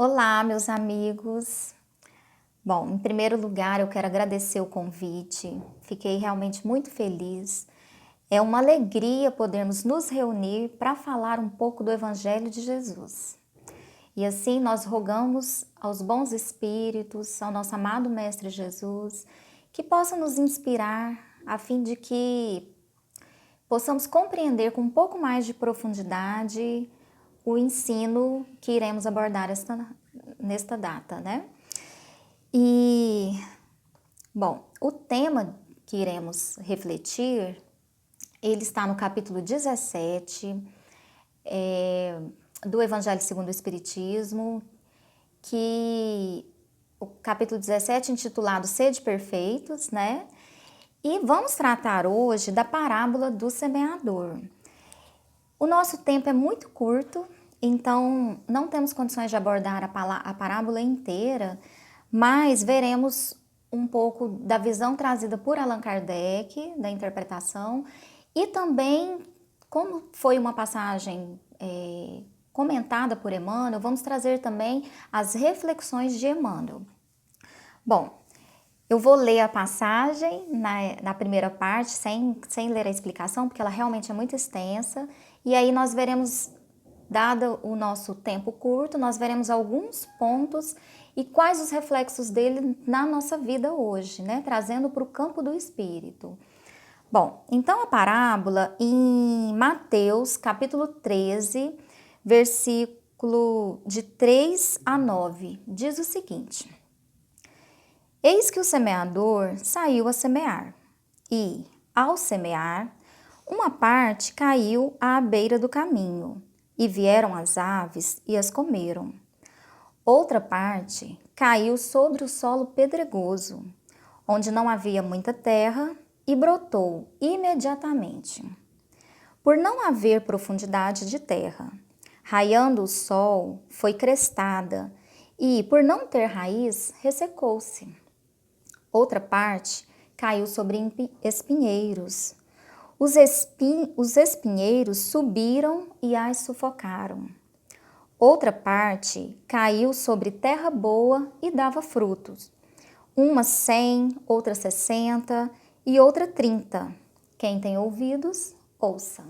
Olá, meus amigos. Bom, em primeiro lugar, eu quero agradecer o convite. Fiquei realmente muito feliz. É uma alegria podermos nos reunir para falar um pouco do Evangelho de Jesus. E assim nós rogamos aos bons espíritos, ao nosso amado Mestre Jesus, que possa nos inspirar a fim de que possamos compreender com um pouco mais de profundidade o ensino que iremos abordar nesta data, né? E, bom, o tema que iremos refletir, ele está no capítulo 17 do Evangelho segundo o Espiritismo, que o capítulo 17 intitulado Sede Perfeitos, né? E vamos tratar hoje da parábola do semeador. O nosso tempo é muito curto, então não temos condições de abordar a parábola inteira, mas veremos um pouco da visão trazida por Allan Kardec, da interpretação, e também, como foi uma passagem comentada por Emmanuel, vamos trazer também as reflexões de Emmanuel. Bom, eu vou ler a passagem na primeira parte, sem ler a explicação, porque ela realmente é muito extensa, e aí nós veremos, dado o nosso tempo curto, nós veremos alguns pontos e quais os reflexos dele na nossa vida hoje, né? Trazendo para o campo do espírito. Bom, então a parábola em Mateus, capítulo 13, versículo de 3 a 9, diz o seguinte: Eis que o semeador saiu a semear, e, ao semear, uma parte caiu à beira do caminho, e vieram as aves e as comeram. Outra parte caiu sobre o solo pedregoso, onde não havia muita terra, e brotou imediatamente. Por não haver profundidade de terra, raiando o sol, foi crestada, e, por não ter raiz, ressecou-se. Outra parte caiu sobre espinheiros. Os espinheiros subiram e as sufocaram. Outra parte caiu sobre terra boa e dava frutos. Uma 100, outra 60 e outra 30. Quem tem ouvidos, ouça.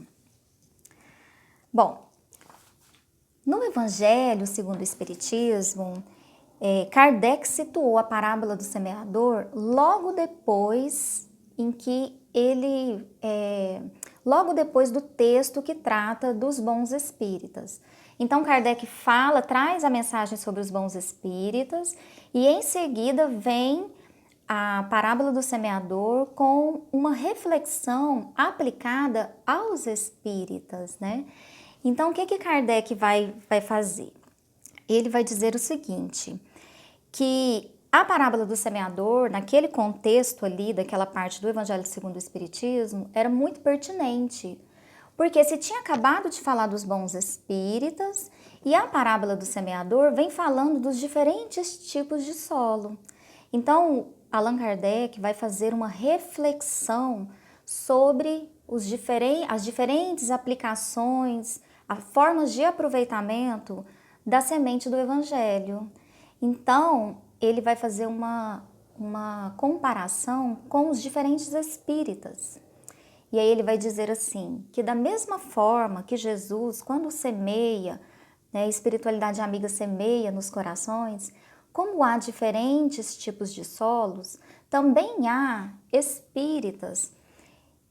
Bom, no Evangelho segundo o Espiritismo, Kardec situou a parábola do semeador logo depois logo depois do texto que trata dos bons espíritas. Então Kardec traz a mensagem sobre os bons espíritas e em seguida vem a parábola do semeador com uma reflexão aplicada aos espíritas, né? Então o que Kardec vai fazer? Ele vai dizer o seguinte, que a parábola do semeador, naquele contexto ali, daquela parte do Evangelho segundo o Espiritismo, era muito pertinente, porque se tinha acabado de falar dos bons espíritas e a parábola do semeador vem falando dos diferentes tipos de solo. Então, Allan Kardec vai fazer uma reflexão sobre as diferentes aplicações, as formas de aproveitamento da semente do Evangelho. Então, ele vai fazer uma comparação com os diferentes espíritas. E aí ele vai dizer assim, que da mesma forma que Jesus, quando semeia, né, a espiritualidade amiga semeia nos corações, como há diferentes tipos de solos, também há espíritas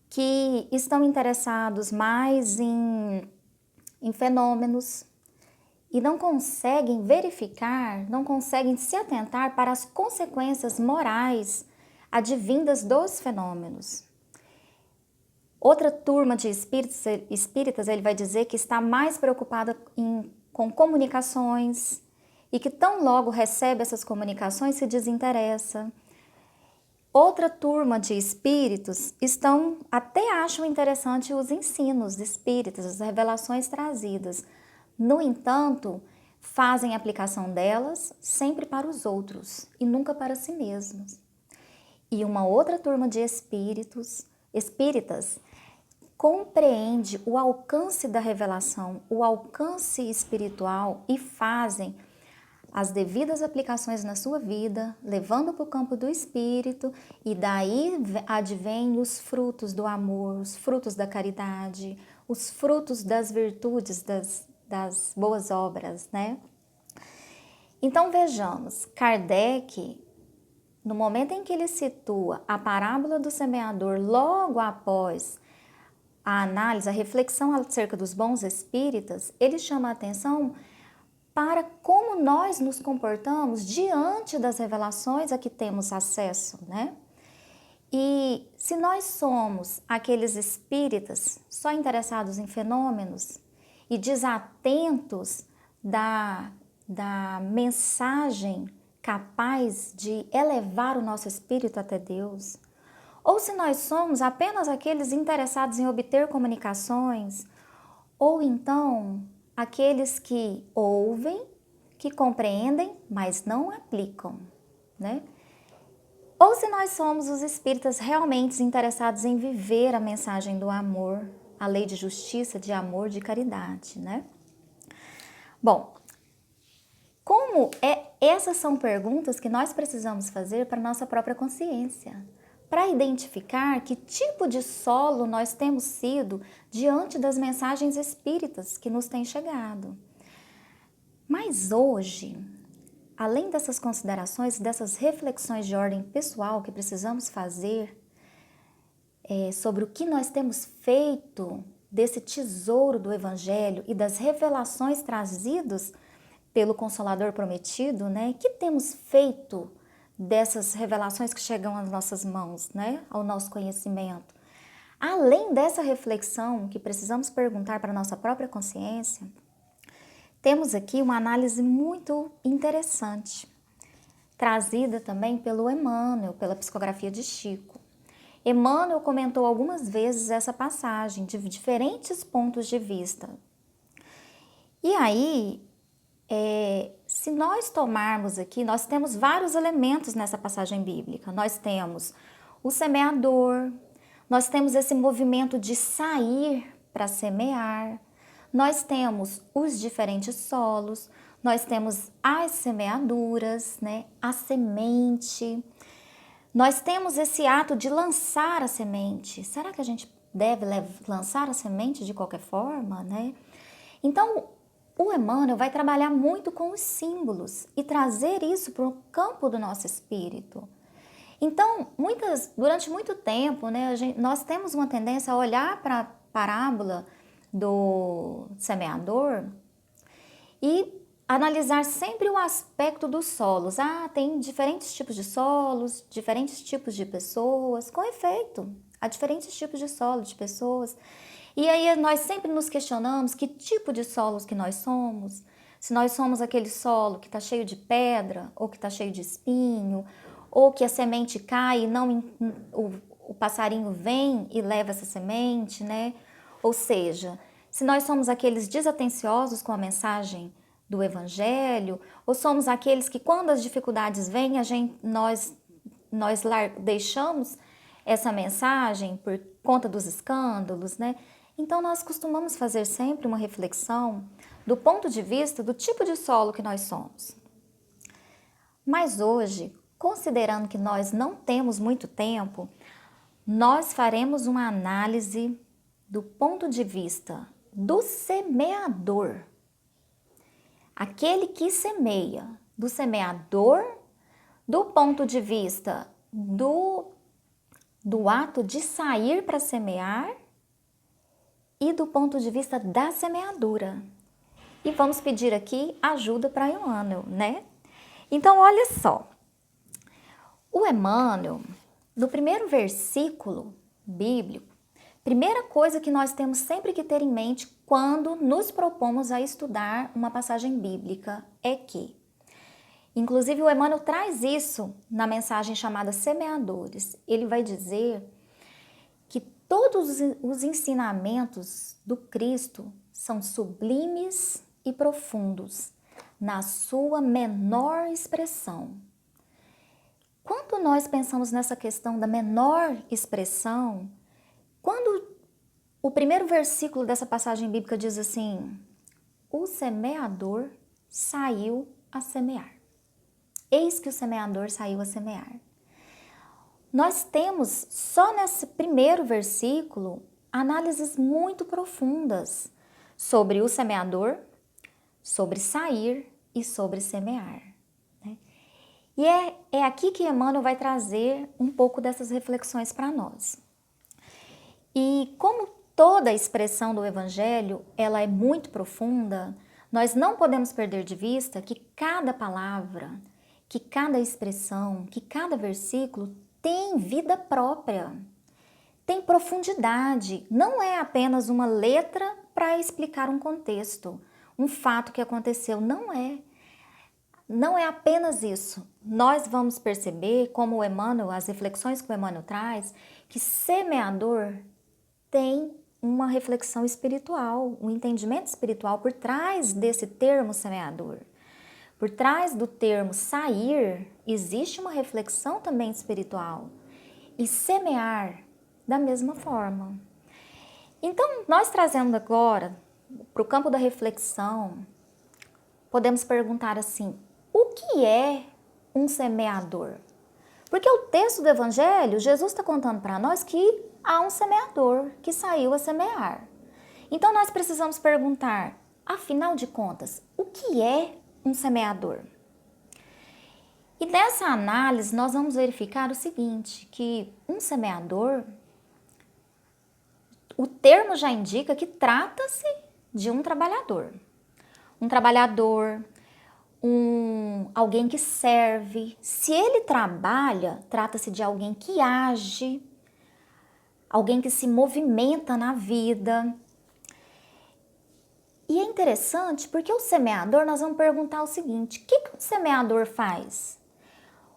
que estão interessados mais em fenômenos, e não conseguem verificar, não conseguem se atentar para as consequências morais advindas dos fenômenos. Outra turma de espíritas, ele vai dizer que está mais preocupada com comunicações e que tão logo recebe essas comunicações se desinteressa. Outra turma de espíritos até acham interessante os ensinos espíritas, as revelações trazidas. No entanto, fazem aplicação delas sempre para os outros e nunca para si mesmos. E uma outra turma de espíritas, compreende o alcance da revelação, o alcance espiritual e fazem as devidas aplicações na sua vida, levando para o campo do espírito, e daí advém os frutos do amor, os frutos da caridade, os frutos das virtudes, das boas obras, né? Então vejamos, Kardec, no momento em que ele situa a parábola do semeador, logo após a análise, a reflexão acerca dos bons espíritas, ele chama a atenção para como nós nos comportamos diante das revelações a que temos acesso, né? E se nós somos aqueles espíritas só interessados em fenômenos e desatentos da mensagem capaz de elevar o nosso espírito até Deus, ou se nós somos apenas aqueles interessados em obter comunicações, ou então aqueles que ouvem, que compreendem, mas não aplicam, né? Ou se nós somos os espíritas realmente interessados em viver a mensagem do amor, a lei de justiça, de amor, de caridade, né? Bom, essas são perguntas que nós precisamos fazer para a nossa própria consciência, para identificar que tipo de solo nós temos sido diante das mensagens espíritas que nos têm chegado. Mas hoje, além dessas considerações, dessas reflexões de ordem pessoal que precisamos fazer sobre o que nós temos feito desse tesouro do Evangelho e das revelações trazidas pelo Consolador prometido, né? Que temos feito dessas revelações que chegam às nossas mãos, né? Ao nosso conhecimento. Além dessa reflexão que precisamos perguntar para a nossa própria consciência, temos aqui uma análise muito interessante, trazida também pelo Emmanuel, pela psicografia de Chico. Emmanuel comentou algumas vezes essa passagem de diferentes pontos de vista. E aí, se nós tomarmos aqui, nós temos vários elementos nessa passagem bíblica. Nós temos o semeador, nós temos esse movimento de sair para semear, nós temos os diferentes solos, nós temos as semeaduras, né? A semente. Nós temos esse ato de lançar a semente. Será que a gente deve lançar a semente de qualquer forma, né? Então, o Emmanuel vai trabalhar muito com os símbolos e trazer isso para o campo do nosso espírito. Então, durante muito tempo, né, nós temos uma tendência a olhar para a parábola do semeador e analisar sempre o aspecto dos solos. Tem diferentes tipos de solos, diferentes tipos de pessoas. Com efeito, há diferentes tipos de solo, de pessoas. E aí nós sempre nos questionamos que tipo de solos que nós somos. Se nós somos aquele solo que está cheio de pedra, ou que está cheio de espinho, ou que a semente cai e o passarinho vem e leva essa semente, né? Ou seja, se nós somos aqueles desatenciosos com a mensagem do Evangelho, ou somos aqueles que quando as dificuldades vêm, nós deixamos essa mensagem por conta dos escândalos, né? Então nós costumamos fazer sempre uma reflexão do ponto de vista do tipo de solo que nós somos. Mas hoje, considerando que nós não temos muito tempo, nós faremos uma análise do ponto de vista do semeador. Aquele que semeia, do semeador, do ponto de vista do ato de sair para semear e do ponto de vista da semeadura. E vamos pedir aqui ajuda para Emmanuel, né? Então, olha só. O Emmanuel, no primeiro versículo bíblico, primeira coisa que nós temos sempre que ter em mente quando nos propomos a estudar uma passagem bíblica é que, inclusive o Emmanuel traz isso na mensagem chamada Semeadores. Ele vai dizer que todos os ensinamentos do Cristo são sublimes e profundos na sua menor expressão. Quando nós pensamos nessa questão da menor expressão, quando o primeiro versículo dessa passagem bíblica diz assim: o semeador saiu a semear. Eis que o semeador saiu a semear. Nós temos, só nesse primeiro versículo, análises muito profundas sobre o semeador, sobre sair e sobre semear. Né? E é aqui que Emmanuel vai trazer um pouco dessas reflexões para nós. E como toda a expressão do Evangelho, ela é muito profunda, nós não podemos perder de vista que cada palavra, que cada expressão, que cada versículo tem vida própria, tem profundidade, não é apenas uma letra para explicar um contexto, um fato que aconteceu, não é. Não é apenas isso. Nós vamos perceber, como o Emmanuel, as reflexões que o Emmanuel traz, que semeador tem uma reflexão espiritual, um entendimento espiritual por trás desse termo semeador. Por trás do termo sair, existe uma reflexão também espiritual. E semear, da mesma forma. Então, nós trazendo agora para o campo da reflexão, podemos perguntar assim, o que é um semeador? Porque o texto do Evangelho, Jesus está contando para nós que há um semeador que saiu a semear. Então, nós precisamos perguntar, afinal de contas, o que é um semeador? E nessa análise, nós vamos verificar o seguinte, que um semeador, o termo já indica que trata-se de um trabalhador. Um trabalhador, alguém que serve. Se ele trabalha, trata-se de alguém que age, alguém que se movimenta na vida. E é interessante porque o semeador, nós vamos perguntar o seguinte, o que um semeador faz?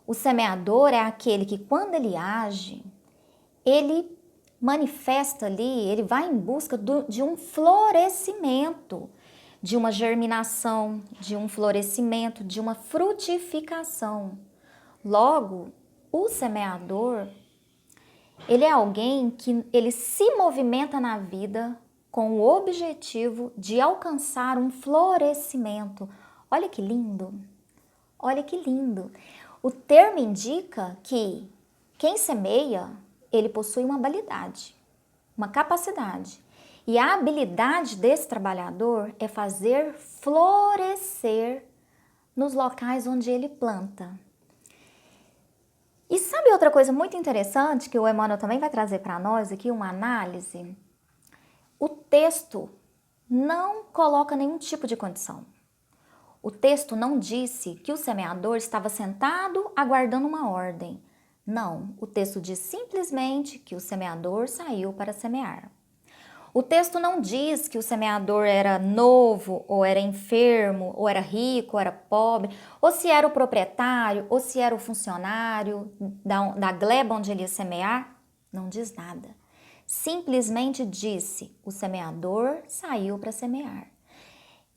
O semeador é aquele que quando ele age, ele manifesta ali, ele vai em busca de um florescimento, de uma germinação, de um florescimento, de uma frutificação. Logo, o semeador, ele é alguém que ele se movimenta na vida com o objetivo de alcançar um florescimento. Olha que lindo! Olha que lindo! O termo indica que quem semeia, ele possui uma habilidade, uma capacidade. E a habilidade desse trabalhador é fazer florescer nos locais onde ele planta. E sabe outra coisa muito interessante que o Emmanuel também vai trazer para nós aqui, uma análise? O texto não coloca nenhum tipo de condição. O texto não disse que o semeador estava sentado aguardando uma ordem. Não, o texto diz simplesmente que o semeador saiu para semear. O texto não diz que o semeador era novo, ou era enfermo, ou era rico, ou era pobre, ou se era o proprietário, ou se era o funcionário da gleba onde ele ia semear. Não diz nada. Simplesmente disse, o semeador saiu para semear.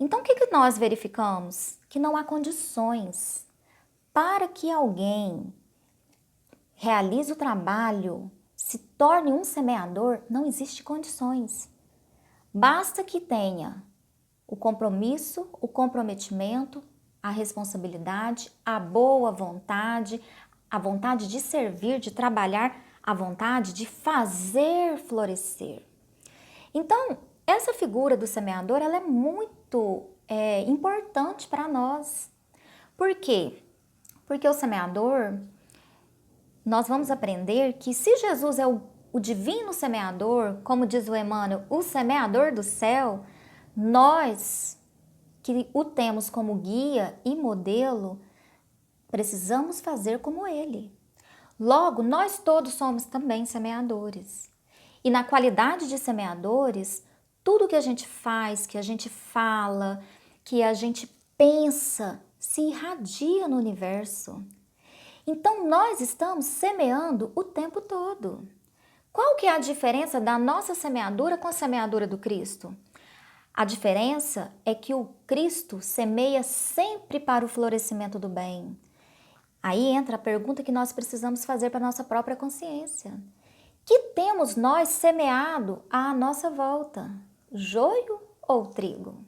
Então, o que nós verificamos? Que não há condições para que alguém realize o trabalho, se torne um semeador, não existe condições. Basta que tenha o compromisso, o comprometimento, a responsabilidade, a boa vontade, a vontade de servir, de trabalhar, a vontade de fazer florescer. Então, essa figura do semeador, ela é muito importante para nós. Por quê? Porque o semeador, nós vamos aprender que se Jesus é o divino semeador, como diz o Emmanuel, o semeador do céu, nós que o temos como guia e modelo, precisamos fazer como ele. Logo, nós todos somos também semeadores. E na qualidade de semeadores, tudo que a gente faz, que a gente fala, que a gente pensa, se irradia no universo. Então, nós estamos semeando o tempo todo. Qual que é a diferença da nossa semeadura com a semeadura do Cristo? A diferença é que o Cristo semeia sempre para o florescimento do bem. Aí entra a pergunta que nós precisamos fazer para a nossa própria consciência. Que temos nós semeado à nossa volta? Joio ou trigo?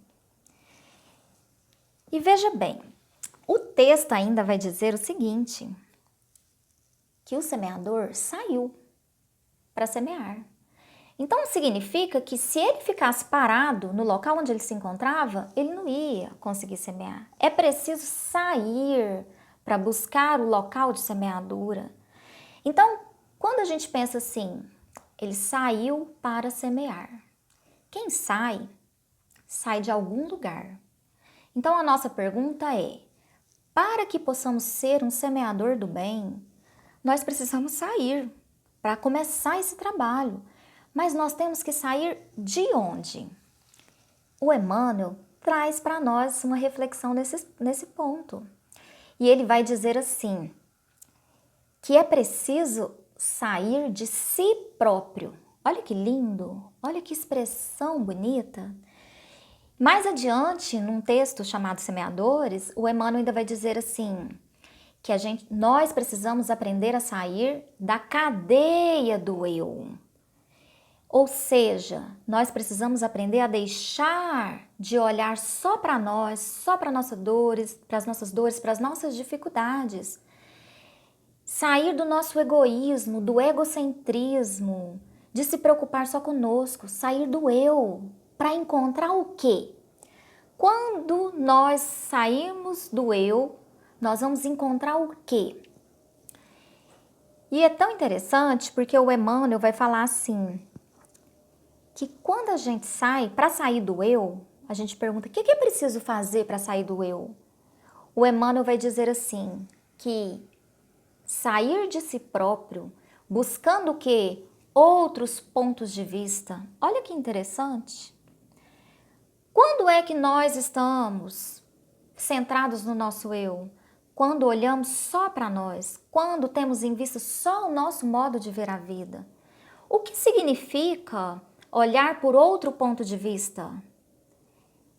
E veja bem, O texto ainda vai dizer o seguinte, que o semeador saiu para semear. Então significa que se ele ficasse parado no local onde ele se encontrava, ele não ia conseguir semear. É preciso sair para buscar o local de semeadura. Então, quando a gente pensa assim, ele saiu para semear. Quem sai, sai de algum lugar. Então a nossa pergunta é, para que possamos ser um semeador do bem, nós precisamos sair para começar esse trabalho. Mas nós temos que sair de onde? O Emmanuel traz para nós uma reflexão nesse ponto. E ele vai dizer assim, que é preciso sair de si próprio. Olha que lindo, olha que expressão bonita. Mais adiante, num texto chamado Semeadores, o Emmanuel ainda vai dizer assim, que nós precisamos aprender a sair da cadeia do eu. Ou seja, nós precisamos aprender a deixar de olhar só para nós, só para nossas dores, para as nossas dificuldades. Sair do nosso egoísmo, do egocentrismo, de se preocupar só conosco, sair do eu, para encontrar o quê? Quando nós saímos do eu, nós vamos encontrar o quê? E é tão interessante porque o Emmanuel vai falar assim, que quando a gente sai, para sair do eu, a gente pergunta, o que é preciso fazer para sair do eu? O Emmanuel vai dizer assim, que sair de si próprio, buscando o quê? Outros pontos de vista. Olha que interessante. Quando é que nós estamos centrados no nosso eu? Quando olhamos só para nós, quando temos em vista só o nosso modo de ver a vida. O que significa olhar por outro ponto de vista?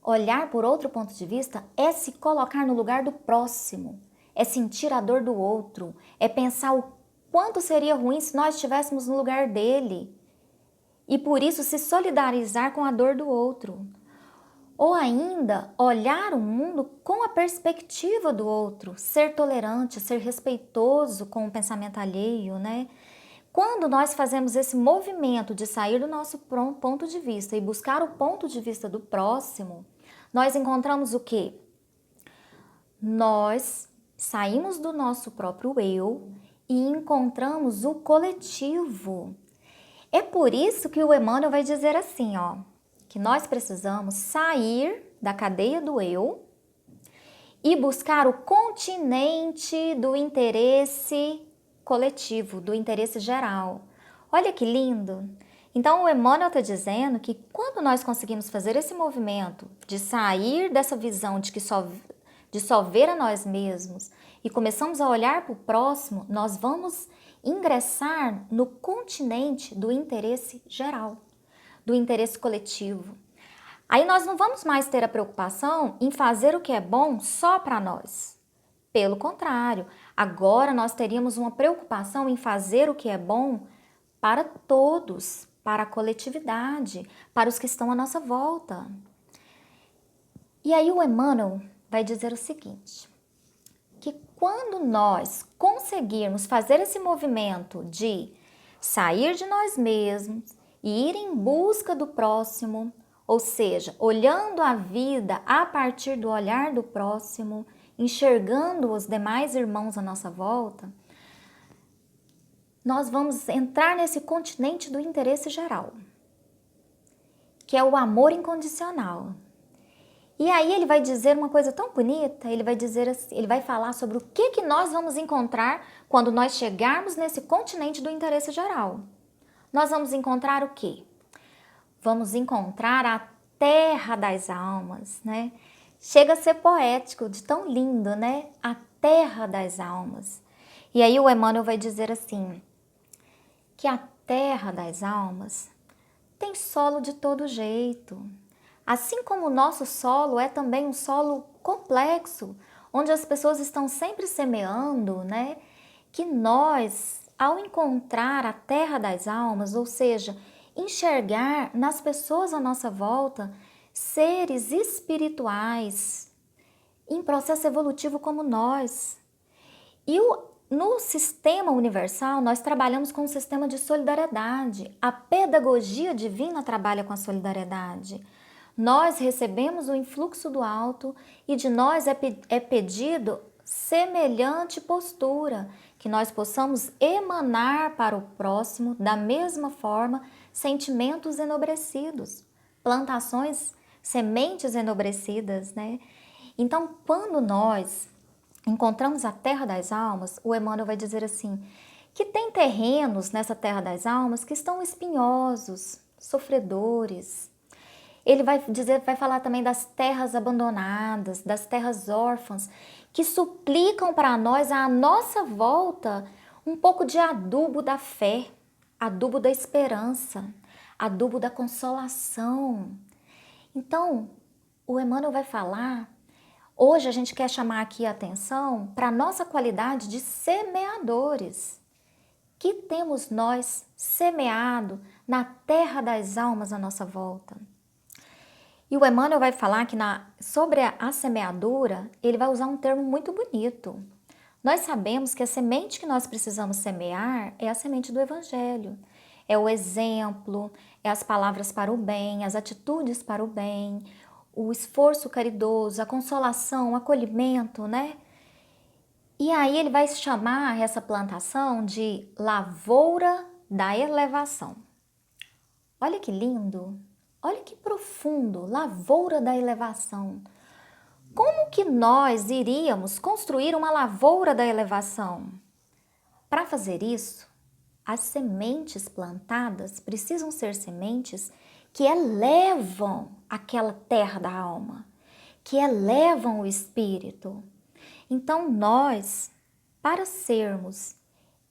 Olhar por outro ponto de vista é se colocar no lugar do próximo, é sentir a dor do outro, é pensar o quanto seria ruim se nós estivéssemos no lugar dele e por isso se solidarizar com a dor do outro. Ou ainda, olhar o mundo com a perspectiva do outro, ser tolerante, ser respeitoso com o pensamento alheio, né? Quando nós fazemos esse movimento de sair do nosso ponto de vista e buscar o ponto de vista do próximo, nós encontramos o quê? Nós saímos do nosso próprio eu e encontramos o coletivo. É por isso que o Emmanuel vai dizer assim, ó, que nós precisamos sair da cadeia do eu e buscar o continente do interesse coletivo, do interesse geral. Olha que lindo! Então o Emmanuel está dizendo que quando nós conseguimos fazer esse movimento de sair dessa visão de só ver a nós mesmos e começamos a olhar para o próximo, nós vamos ingressar no continente do interesse geral, do interesse coletivo. Aí nós não vamos mais ter a preocupação em fazer o que é bom só para nós. Pelo contrário, agora nós teríamos uma preocupação em fazer o que é bom para todos, para a coletividade, para os que estão à nossa volta. E aí o Emmanuel vai dizer o seguinte, que quando nós conseguirmos fazer esse movimento de sair de nós mesmos e ir em busca do próximo, ou seja, olhando a vida a partir do olhar do próximo, enxergando os demais irmãos à nossa volta, nós vamos entrar nesse continente do interesse geral, que é o amor incondicional. E aí ele vai dizer uma coisa tão bonita, ele vai dizer assim, ele vai falar sobre o que nós vamos encontrar quando nós chegarmos nesse continente do interesse geral. Nós vamos encontrar o quê? Vamos encontrar a terra das almas, né? Chega a ser poético, de tão lindo, né? A terra das almas. E aí o Emmanuel vai dizer assim, que a terra das almas tem solo de todo jeito. Assim como o nosso solo é também um solo complexo, onde as pessoas estão sempre semeando, né? Que nós, ao encontrar a terra das almas, ou seja, enxergar nas pessoas à nossa volta seres espirituais em processo evolutivo como nós. E no sistema universal, nós trabalhamos com um sistema de solidariedade. A pedagogia divina trabalha com a solidariedade. Nós recebemos o influxo do alto e de nós é pedido semelhante postura, que nós possamos emanar para o próximo, da mesma forma, sentimentos enobrecidos, plantações, sementes enobrecidas, né? Então, quando nós encontramos a terra das almas, o Emmanuel vai dizer assim, que tem terrenos nessa terra das almas que estão espinhosos, sofredores. Ele vai dizer, vai falar também das terras abandonadas, das terras órfãs, que suplicam para nós, à nossa volta, um pouco de adubo da fé, adubo da esperança, adubo da consolação. Então, o Emmanuel vai falar, hoje a gente quer chamar aqui a atenção para a nossa qualidade de semeadores. Que temos nós semeado na terra das almas à nossa volta? E o Emmanuel vai falar que sobre a semeadura, ele vai usar um termo muito bonito. Nós sabemos que a semente que nós precisamos semear é a semente do Evangelho. É o exemplo, é as palavras para o bem, as atitudes para o bem, o esforço caridoso, a consolação, o acolhimento, né? E aí ele vai chamar essa plantação de lavoura da elevação. Olha que lindo! Olha que profundo, lavoura da elevação. Como que nós iríamos construir uma lavoura da elevação? Para fazer isso, as sementes plantadas precisam ser sementes que elevam aquela terra da alma, que elevam o espírito. Então nós, para sermos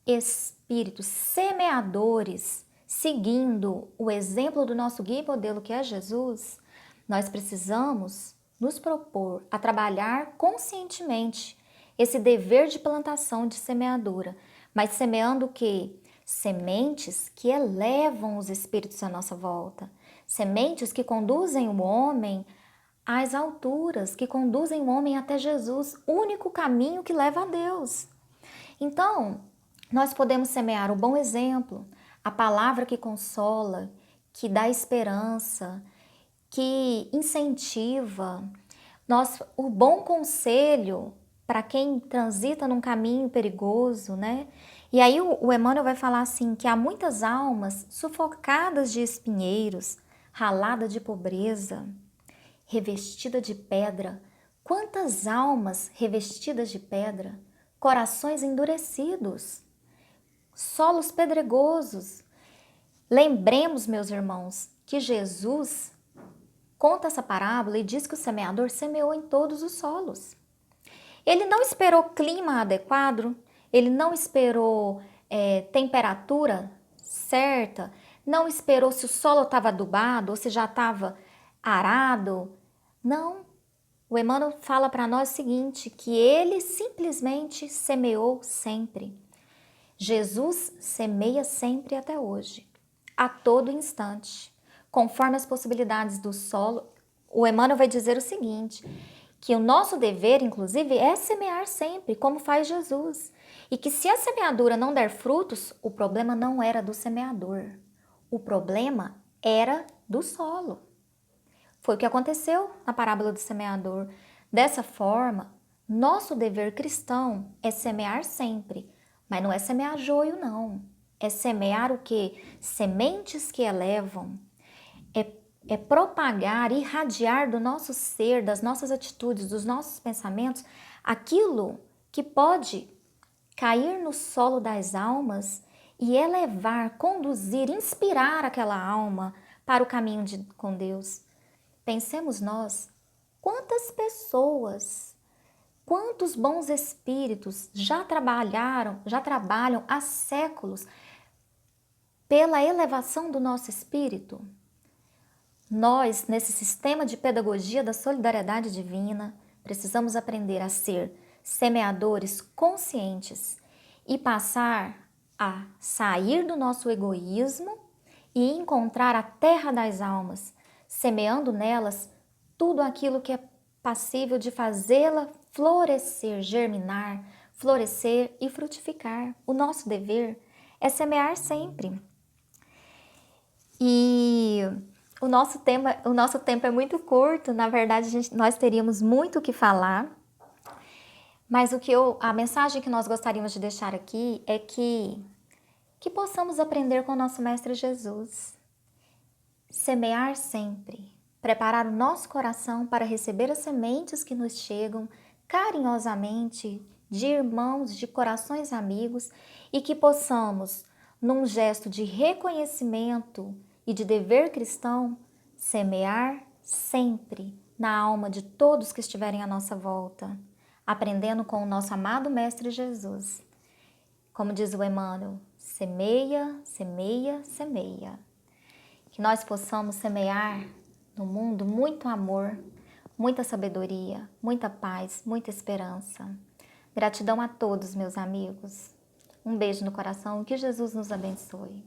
espíritos semeadores, seguindo o exemplo do nosso guia e modelo que é Jesus, nós precisamos nos propor a trabalhar conscientemente esse dever de plantação de semeadura, mas semeando o quê? Sementes que elevam os espíritos à nossa volta, sementes que conduzem o homem às alturas, que conduzem o homem até Jesus, único caminho que leva a Deus. Então, nós podemos semear o bom exemplo, a palavra que consola, que dá esperança, que incentiva, o bom conselho para quem transita num caminho perigoso, né? E aí o Emmanuel vai falar assim, que há muitas almas sufocadas de espinheiros, ralada de pobreza, revestida de pedra. Quantas almas revestidas de pedra, corações endurecidos, solos pedregosos. Lembremos, meus irmãos, que Jesus conta essa parábola e diz que o semeador semeou em todos os solos. Ele não esperou clima adequado, ele não esperou temperatura certa, não esperou se o solo estava adubado ou se já estava arado. Não. O Emmanuel fala para nós o seguinte, que ele simplesmente semeou sempre. Jesus semeia sempre até hoje, a todo instante, conforme as possibilidades do solo. O Emmanuel vai dizer o seguinte, que o nosso dever, inclusive, é semear sempre, como faz Jesus. E que se a semeadura não der frutos, o problema não era do semeador, o problema era do solo. Foi o que aconteceu na parábola do semeador. Dessa forma, nosso dever cristão é semear sempre, mas não é semear joio, não. É semear o quê? Sementes que elevam. É propagar, irradiar do nosso ser, das nossas atitudes, dos nossos pensamentos, aquilo que pode cair no solo das almas e elevar, conduzir, inspirar aquela alma para o caminho com Deus. Pensemos nós, quantas pessoas, quantos bons espíritos já trabalham há séculos pela elevação do nosso espírito? Nós, nesse sistema de pedagogia da solidariedade divina, precisamos aprender a ser semeadores conscientes e passar a sair do nosso egoísmo e encontrar a terra das almas, semeando nelas tudo aquilo que é passível de fazê-la florescer, germinar, florescer e frutificar. O nosso dever é semear sempre. E o nosso tempo é muito curto, na verdade nós teríamos muito o que falar, mas a mensagem que nós gostaríamos de deixar aqui é que possamos aprender com o nosso Mestre Jesus. Semear sempre, preparar o nosso coração para receber as sementes que nos chegam carinhosamente de irmãos, de corações amigos, e que possamos, num gesto de reconhecimento e de dever cristão, semear sempre na alma de todos que estiverem à nossa volta, aprendendo com o nosso amado Mestre Jesus. Como diz o Emmanuel, semeia, semeia, semeia. Que nós possamos semear no mundo muito amor, muita sabedoria, muita paz, muita esperança. Gratidão a todos, meus amigos. Um beijo no coração, que Jesus nos abençoe.